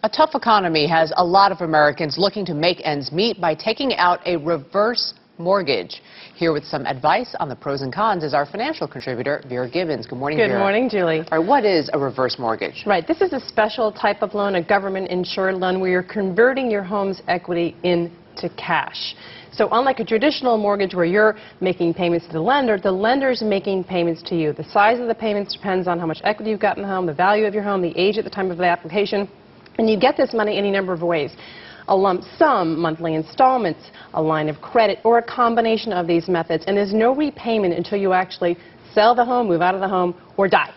A tough economy has a lot of Americans looking to make ends meet by taking out a reverse mortgage. Here with some advice on the pros and cons is our financial contributor, Vera Gibbons. Good morning, Vera. Good morning, Julie. All right, what is a reverse mortgage? Right, this is a special type of loan, a government-insured loan, where you're converting your home's equity into cash. So unlike a traditional mortgage where you're making payments to the lender's making payments to you. The size of the payments depends on how much equity you've got in the home, the value of your home, the age at the time of the application. And you get this money any number of ways. A lump sum, monthly installments, a line of credit, or a combination of these methods. And there's no repayment until you actually sell the home, move out of the home, or die.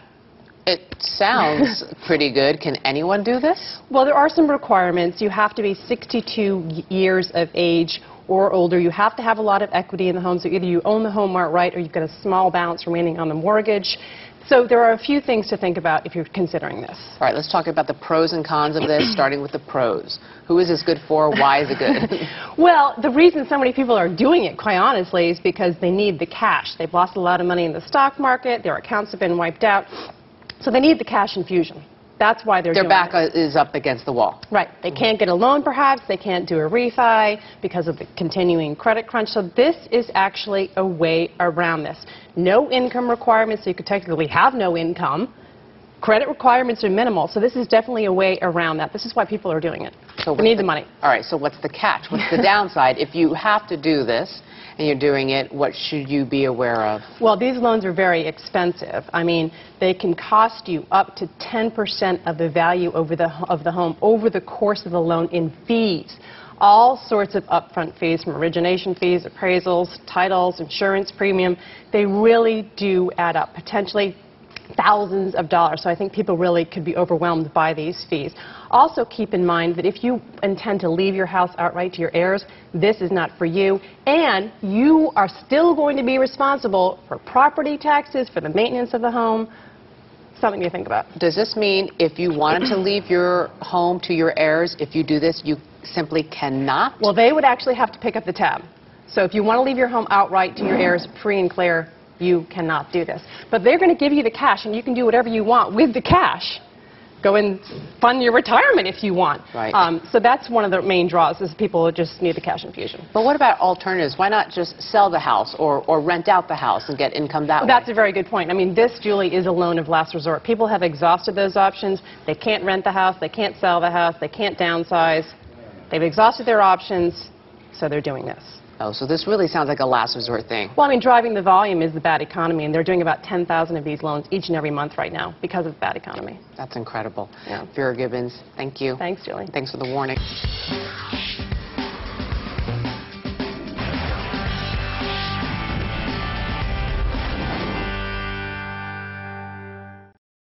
It sounds pretty good. Can anyone do this? Well, there are some requirements. You have to be 62 years of age or older. You have to have a lot of equity in the home, so either you own the home outright or you've got a small balance remaining on the mortgage. So there are a few things to think about if you're considering this. All right, let's talk about the pros and cons of this, starting with the pros. Who is this good for? Why is it good? Well, the reason so many people are doing it, quite honestly, is because they need the cash. They've lost a lot of money in the stock market. Their accounts have been wiped out. So they need the cash infusion. That's why they're doing it. Their back is up against the wall. Right. They can't get a loan, perhaps. They can't do a refi because of the continuing credit crunch. So this is actually a way around this. No income requirements, so you could technically have no income. Credit requirements are minimal, so this is definitely a way around that. This is why people are doing it. So they need the money. All right, so what's the catch? What's the downside? If you have to do this and you're doing it, what should you be aware of? Well, these loans are very expensive. I mean, they can cost you up to 10% of the value of the home over the course of the loan in fees. All sorts of upfront fees, from origination fees, appraisals, titles, insurance premium. They really do add up, potentially thousands of dollars. So I think people really could be overwhelmed by these fees. Also keep in mind that if you intend to leave your house outright to your heirs, this is not for you. And you are still going to be responsible for property taxes, for the maintenance of the home. Something to think about. Does this mean if you wanted to leave your home to your heirs, if you do this, you simply cannot? Well, they would actually have to pick up the tab. So if you want to leave your home outright to your heirs, free and clear, you cannot do this. But they're going to give you the cash, and you can do whatever you want with the cash. Go and fund your retirement if you want. Right. So that's one of the main draws, is people just need the cash infusion. But what about alternatives? Why not just sell the house or rent out the house and get income that way? That's a very good point. I mean, this, Julie, is a loan of last resort. People have exhausted those options. They can't rent the house. They can't sell the house. They can't downsize. They've exhausted their options, so they're doing this. Oh, so this really sounds like a last resort thing. Well, I mean, driving the volume is the bad economy, and they're doing about 10,000 of these loans each and every month right now because of the bad economy. That's incredible. Yeah. Vera Gibbons, thank you. Thanks, Julie. Thanks for the warning.